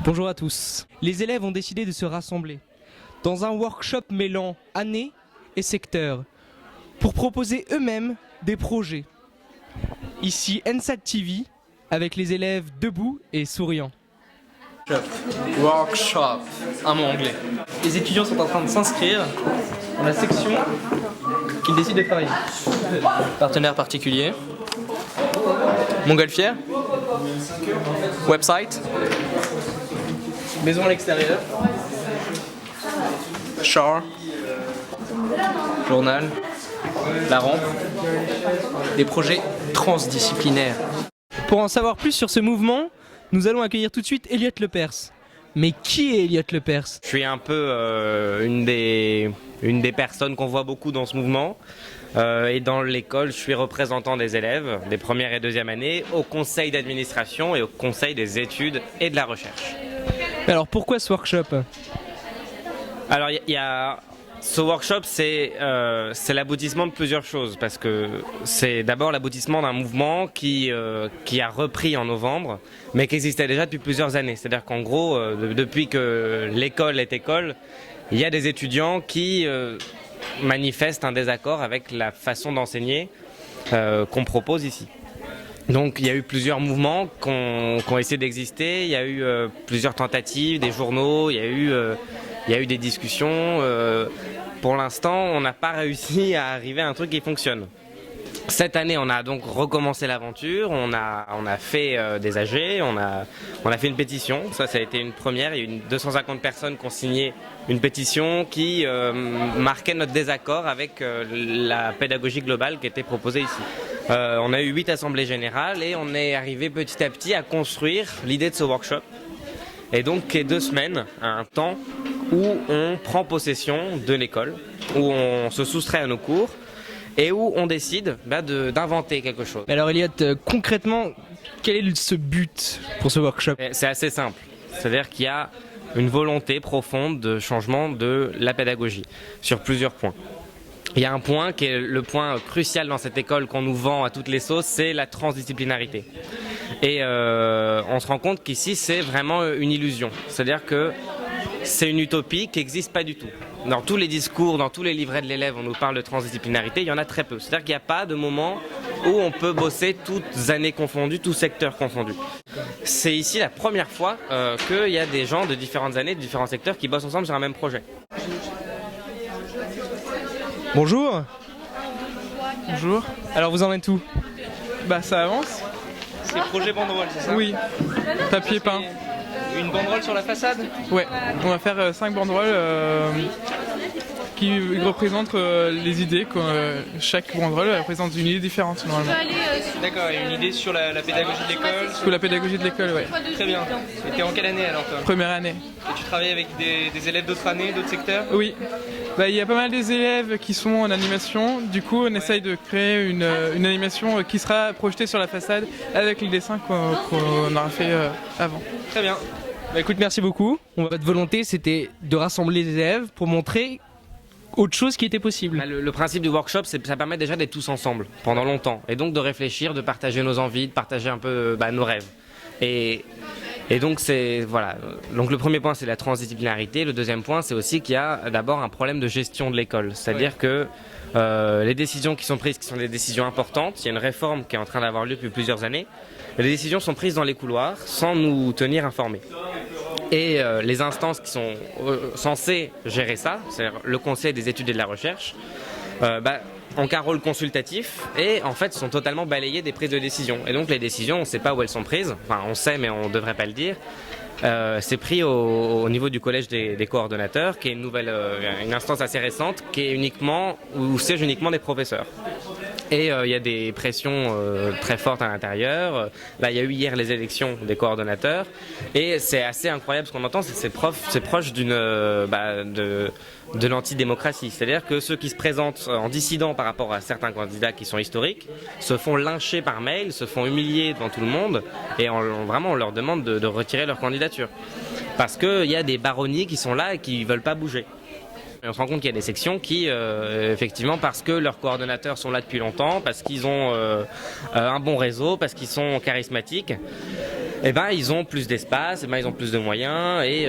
Bonjour à tous. Les élèves ont décidé de se rassembler dans un workshop mêlant année et secteur pour proposer eux-mêmes des projets. Ici NSAT TV avec les élèves debout et souriants. Workshop, un mot anglais. Les étudiants sont en train de s'inscrire dans la section qu'ils décident de travailler. Partenaire particulier. Montgolfière. Website. Maison à l'extérieur. Char. Journal. La rampe. Des projets transdisciplinaires. Pour en savoir plus sur ce mouvement, nous allons accueillir tout de suite Elliot Lepers. Mais qui est Elliot Lepers? Je suis un peu une des personnes qu'on voit beaucoup dans ce mouvement. Et dans l'école, je suis représentant des élèves des premières et deuxièmes années au conseil d'administration et au conseil des études et de la recherche. Alors pourquoi ce workshop? Alors ce workshop, c'est l'aboutissement de plusieurs choses, parce que c'est d'abord l'aboutissement d'un mouvement qui a repris en novembre, mais qui existait déjà depuis plusieurs années. C'est-à-dire qu'en gros, depuis que l'école est école, il y a des étudiants qui manifestent un désaccord avec la façon d'enseigner qu'on propose ici. Donc il y a eu plusieurs mouvements qui ont essayé d'exister, il y a eu plusieurs tentatives, des journaux, il y a eu des discussions. Pour l'instant, on n'a pas réussi à arriver à un truc qui fonctionne. Cette année, on a donc recommencé l'aventure, on a fait des AG, on a fait une pétition. Ça a été une première. Il y a eu 250 personnes qui ont signé une pétition qui marquait notre désaccord avec la pédagogie globale qui était proposée ici. On a eu 8 assemblées générales et on est arrivé petit à petit à construire l'idée de ce workshop. Et donc, qui est 2 semaines, un temps où on prend possession de l'école, où on se soustrait à nos cours et où on décide d'inventer quelque chose. Alors Elliot, concrètement, quel est ce but pour ce workshop? C'est assez simple, c'est-à-dire qu'il y a une volonté profonde de changement de la pédagogie sur plusieurs points. Il y a un point qui est le point crucial dans cette école qu'on nous vend à toutes les sauces, c'est la transdisciplinarité. Et on se rend compte qu'ici c'est vraiment une illusion, c'est-à-dire que c'est une utopie qui n'existe pas du tout. Dans tous les discours, dans tous les livrets de l'élève, on nous parle de transdisciplinarité, il y en a très peu. C'est-à-dire qu'il n'y a pas de moment où on peut bosser toutes années confondues, tous secteurs confondus. C'est ici la première fois qu'il y a des gens de différentes années, de différents secteurs qui bossent ensemble sur un même projet. Bonjour. Bonjour. Alors vous en êtes où? Bah ça avance. C'est projet banderole, c'est ça? Oui. Papier peint. Une banderole sur la façade? Ouais. On va faire 5 banderoles qui représentent les idées. Chaque banderole représente une idée différente normalement. D'accord, et une idée sur la pédagogie de l'école? Sur la pédagogie de l'école, ouais. Très bien. Et t'es en quelle année alors toi? Première année. Et tu travailles avec des élèves d'autres années, d'autres secteurs? Oui. Bah, il y a pas mal des élèves qui sont en animation. Du coup, on essaye de créer une animation qui sera projetée sur la façade avec les dessins qu'on aura fait avant. Très bien. Bah écoute, merci beaucoup. Votre volonté, c'était de rassembler les élèves pour montrer autre chose qui était possible. Le principe du workshop, c'est que ça permet déjà d'être tous ensemble pendant longtemps. Et donc de réfléchir, de partager nos envies, de partager un peu nos rêves. Et donc voilà. Donc le premier point, c'est la transdisciplinarité. Le deuxième point, c'est aussi qu'il y a d'abord un problème de gestion de l'école. C'est-à-dire que les décisions qui sont prises, qui sont des décisions importantes, il y a une réforme qui est en train d'avoir lieu depuis plusieurs années. Les décisions sont prises dans les couloirs sans nous tenir informés. Et les instances qui sont censées gérer ça, c'est-à-dire le conseil des études et de la recherche, ont qu'un rôle consultatif et en fait sont totalement balayées des prises de décision. Et donc les décisions, on ne sait pas où elles sont prises, enfin on sait mais on ne devrait pas le dire. C'est pris au niveau du collège des coordonnateurs, qui est une instance assez récente, où siègent uniquement des professeurs. Et il y a des pressions très fortes à l'intérieur. Là, il y a eu hier les élections des coordonnateurs. Et c'est assez incroyable ce qu'on entend, c'est proche de l'antidémocratie. C'est-à-dire que ceux qui se présentent en dissident par rapport à certains candidats qui sont historiques se font lyncher par mail, se font humilier devant tout le monde. Et vraiment, on leur demande de retirer leur candidature. Parce qu'il y a des baronnies qui sont là et qui ne veulent pas bouger. Et on se rend compte qu'il y a des sections qui, effectivement, parce que leurs coordonnateurs sont là depuis longtemps, parce qu'ils ont un bon réseau, parce qu'ils sont charismatiques, eh ben, ils ont plus d'espace, eh ben, ils ont plus de moyens et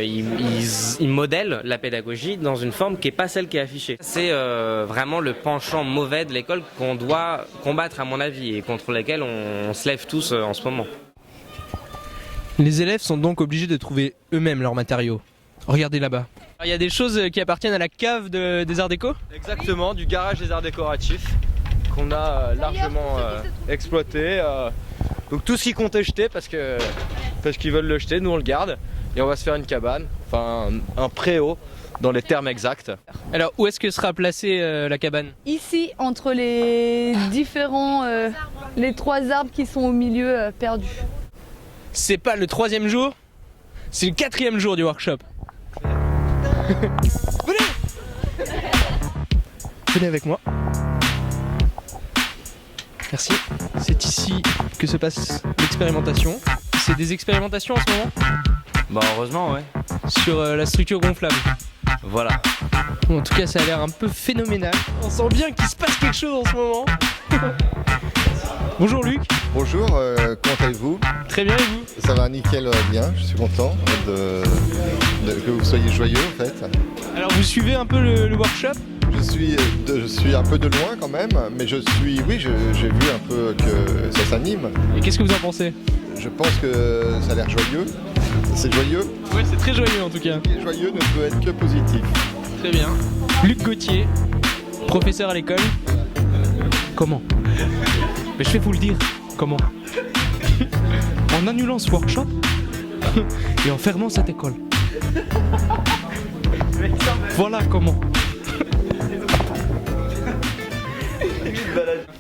ils modèlent la pédagogie dans une forme qui n'est pas celle qui est affichée. C'est vraiment le penchant mauvais de l'école qu'on doit combattre à mon avis et contre lequel on se lève tous en ce moment. Les élèves sont donc obligés de trouver eux-mêmes leurs matériaux. Regardez là-bas. Il y a des choses qui appartiennent à la cave des arts déco ? Exactement, du garage des arts décoratifs qu'on a largement exploité. Donc tout ce qui comptait jeter parce qu'ils veulent le jeter, nous on le garde et on va se faire une cabane, enfin un préau dans les termes exacts. Alors où est-ce que sera placée la cabane ? Ici, entre les différents, les 3 arbres qui sont au milieu perdus. C'est pas le 3e jour, c'est le 4e jour du workshop. Venez avec moi. Merci. C'est ici que se passe l'expérimentation. C'est des expérimentations en ce moment ? Bah heureusement ouais. Sur la structure gonflable. Voilà. Bon, en tout cas ça a l'air un peu phénoménal. On sent bien qu'il se passe quelque chose en ce moment. Bonjour Luc. Bonjour, comment allez-vous? Très bien et vous? Ça va nickel, bien, je suis content que vous soyez joyeux en fait. Alors vous suivez un peu le workshop? Je suis un peu de loin quand même, mais j'ai vu un peu que ça s'anime. Et qu'est-ce que vous en pensez? Je pense que ça a l'air joyeux. C'est joyeux? Oui, c'est très joyeux en tout cas. Ce qui est joyeux ne peut être que positif. Très bien. Luc Gauthier, professeur à l'école. Comment? Mais je vais vous le dire. Comment? En annulant ce workshop et en fermant cette école. Voilà comment.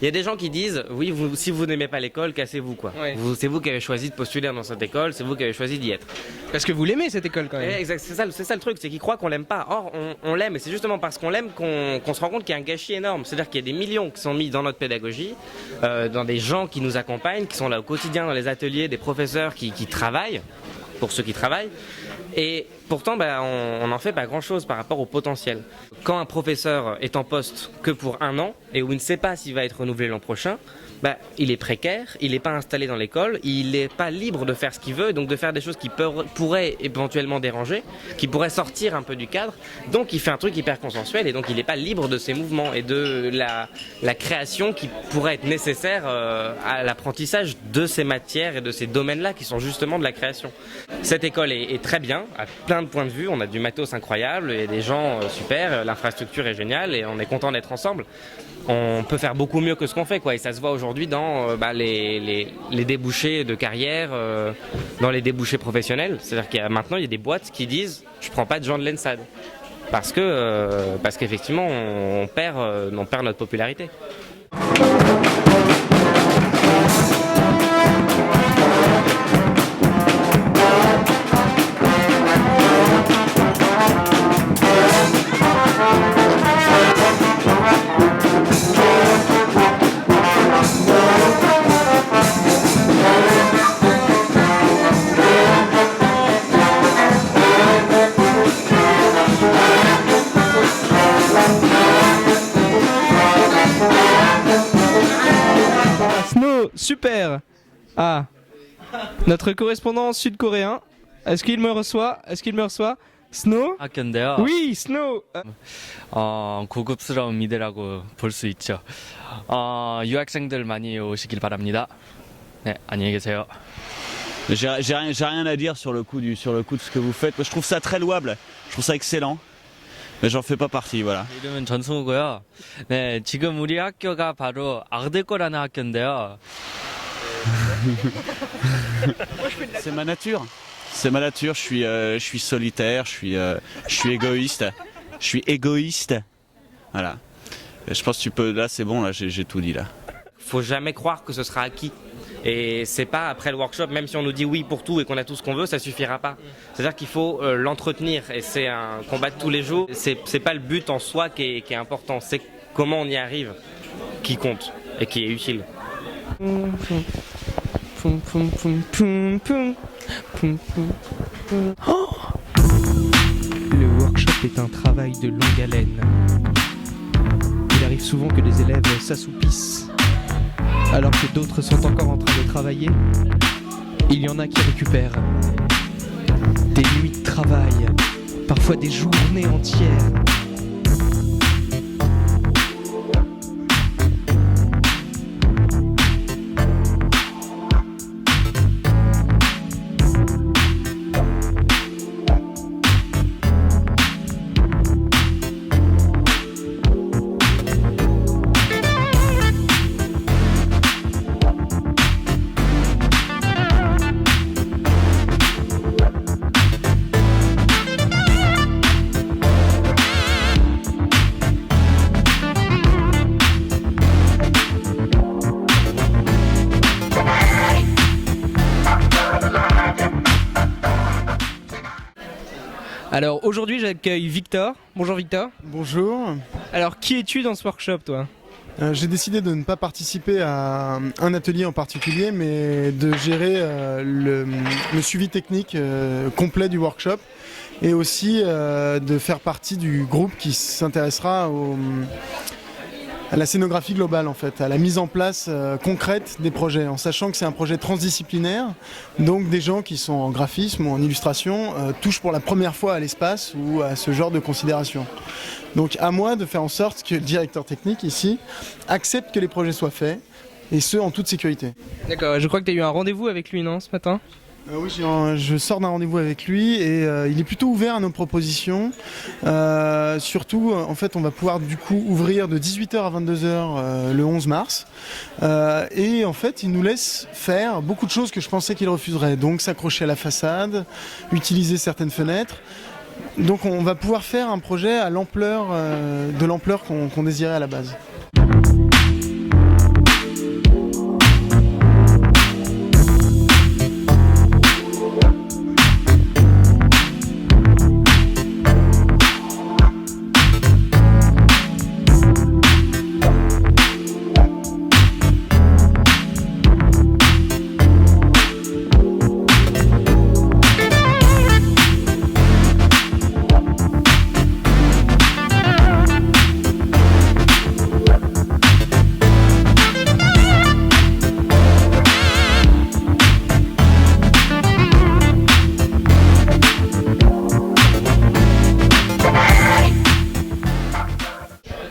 Il y a des gens qui disent, oui, si vous n'aimez pas l'école, cassez-vous quoi. Ouais. C'est vous qui avez choisi de postuler dans cette école, c'est vous qui avez choisi d'y être. Parce que vous l'aimez cette école quand même. Exact, c'est ça le truc, c'est qu'ils croient qu'on l'aime pas. Or, on l'aime, et c'est justement parce qu'on l'aime qu'on se rend compte qu'il y a un gâchis énorme. C'est-à-dire qu'il y a des millions qui sont mis dans notre pédagogie, dans des gens qui nous accompagnent, qui sont là au quotidien dans les ateliers, des professeurs qui travaillent, pour ceux qui travaillent. Et pourtant, on n'en fait pas grand-chose par rapport au potentiel. Quand un professeur est en poste que pour 1 an et où il ne sait pas s'il va être renouvelé l'an prochain, il est précaire, il n'est pas installé dans l'école, il n'est pas libre de faire ce qu'il veut, donc de faire des choses qui pourraient éventuellement déranger, qui pourraient sortir un peu du cadre. Donc il fait un truc hyper consensuel et donc il n'est pas libre de ses mouvements et de la création qui pourrait être nécessaire à l'apprentissage de ces matières et de ces domaines-là qui sont justement de la création. Cette école est très bien, à plein de points de vue, on a du matos incroyable, il y a des gens super, l'infrastructure est géniale et on est content d'être ensemble. On peut faire beaucoup mieux que ce qu'on fait, quoi. Et ça se voit aujourd'hui dans les débouchés de carrière, dans les débouchés professionnels. C'est-à-dire qu'il y a maintenant des boîtes qui disent « je prends pas de gens de l'ENSAD ». Parce qu'effectivement, on perd notre popularité. Super. Ah, notre correspondant sud-coréen. Est-ce qu'il me reçoit? Snow? 학교인데요. Oui, Snow. 고급스러운 미대라고 볼 수 있죠. 유학생들 많이 오시길 바랍니다. 네, 안녕히 계세요. J'ai rien à dire sur le coup de ce que vous faites. Je trouve ça très louable. Je trouve ça excellent. Mais j'en fais pas partie, voilà. 이름은 전승우고요. 네, 지금 우리 학교가 바로 아르데코라는 학교인데요. C'est ma nature. C'est ma nature. Je suis solitaire. Je suis égoïste. Je suis égoïste. Voilà. Je pense que tu peux. Là, c'est bon. Là, j'ai tout dit là. Faut jamais croire que ce sera acquis. Et c'est pas après le workshop, même si on nous dit oui pour tout et qu'on a tout ce qu'on veut, ça suffira pas. C'est-à-dire qu'il faut l'entretenir et c'est un combat de tous les jours. C'est pas le but en soi qui est important, c'est comment on y arrive qui compte et qui est utile. Oh, le workshop est un travail de longue haleine. Il arrive souvent que les élèves s'assoupissent alors que d'autres sont encore en train de travailler. Il y en a qui récupèrent des nuits de travail, parfois des journées entières. Alors aujourd'hui j'accueille Victor. Bonjour Victor. Bonjour. Alors qui es-tu dans ce workshop toi ? J'ai décidé de ne pas participer à un atelier en particulier, mais de gérer le suivi technique complet du workshop et aussi de faire partie du groupe qui s'intéressera à la scénographie globale en fait, à la mise en place concrète des projets, en sachant que c'est un projet transdisciplinaire, donc des gens qui sont en graphisme ou en illustration touchent pour la première fois à l'espace ou à ce genre de considération. Donc à moi de faire en sorte que le directeur technique ici accepte que les projets soient faits, et ce en toute sécurité. D'accord, je crois que tu as eu un rendez-vous avec lui, non, ce matin ? Oui, je sors d'un rendez-vous avec lui et il est plutôt ouvert à nos propositions. Surtout, en fait, on va pouvoir du coup ouvrir de 18h à 22h le 11 mars. Et en fait, il nous laisse faire beaucoup de choses que je pensais qu'il refuserait. Donc s'accrocher à la façade, utiliser certaines fenêtres. Donc on va pouvoir faire un projet à l'ampleur de l'ampleur qu'on désirait à la base.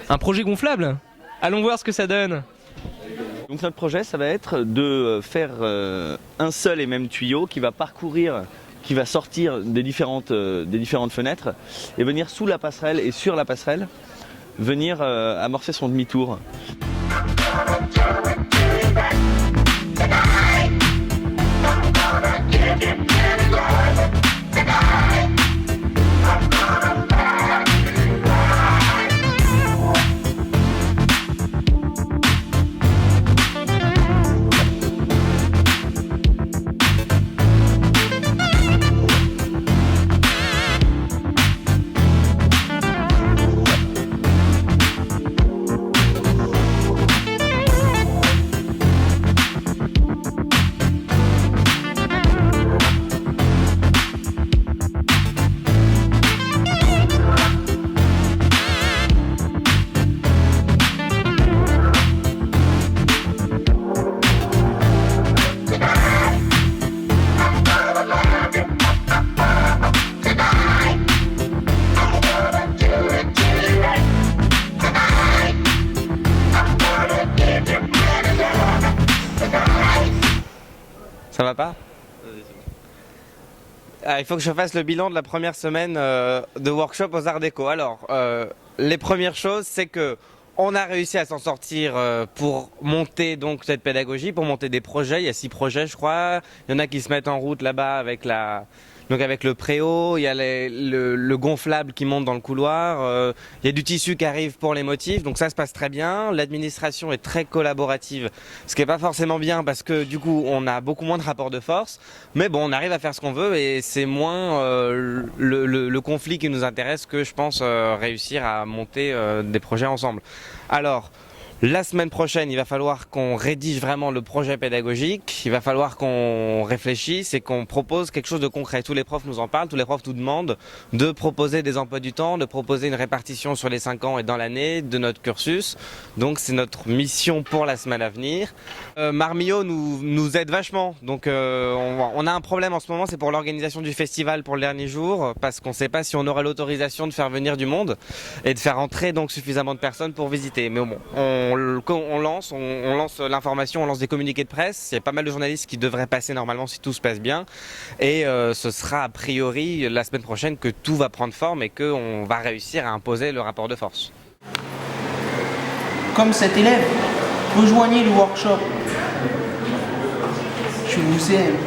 Un projet gonflable ? Allons voir ce que ça donne. Donc notre projet, ça va être de faire un seul et même tuyau qui va parcourir, qui va sortir des différentes fenêtres et venir sous la passerelle et sur la passerelle, venir amorcer son demi-tour. Ça va pas ? Il faut que je fasse le bilan de la première semaine de workshop aux Arts Déco. Alors, les premières choses, c'est que on a réussi à s'en sortir pour monter donc cette pédagogie, pour monter des projets. Il y a 6 projets, je crois. Il y en a qui se mettent en route là-bas avec avec le préau. Il y a le gonflable qui monte dans le couloir. Il y a du tissu qui arrive pour les motifs. Donc ça se passe très bien. L'administration est très collaborative, ce qui n'est pas forcément bien parce que du coup on a beaucoup moins de rapports de force. Mais bon, on arrive à faire ce qu'on veut et c'est moins le conflit qui nous intéresse que je pense réussir à monter des projets ensemble. Alors, La semaine prochaine, il va falloir qu'on rédige vraiment le projet pédagogique, il va falloir qu'on réfléchisse et qu'on propose quelque chose de concret. Tous les profs nous en parlent, tous les profs nous demandent de proposer des emplois du temps, de proposer une répartition sur les 5 ans et dans l'année de notre cursus. Donc c'est notre mission pour la semaine à venir. Marmillot nous aide vachement, donc on a un problème en ce moment, c'est pour l'organisation du festival pour le dernier jour, parce qu'on ne sait pas si on aura l'autorisation de faire venir du monde et de faire entrer donc suffisamment de personnes pour visiter. Mais bon, on lance l'information, on lance des communiqués de presse. Il y a pas mal de journalistes qui devraient passer normalement si tout se passe bien. Et ce sera a priori la semaine prochaine que tout va prendre forme et qu'on va réussir à imposer le rapport de force. Comme cet élève, rejoignez le workshop. Je vous aime.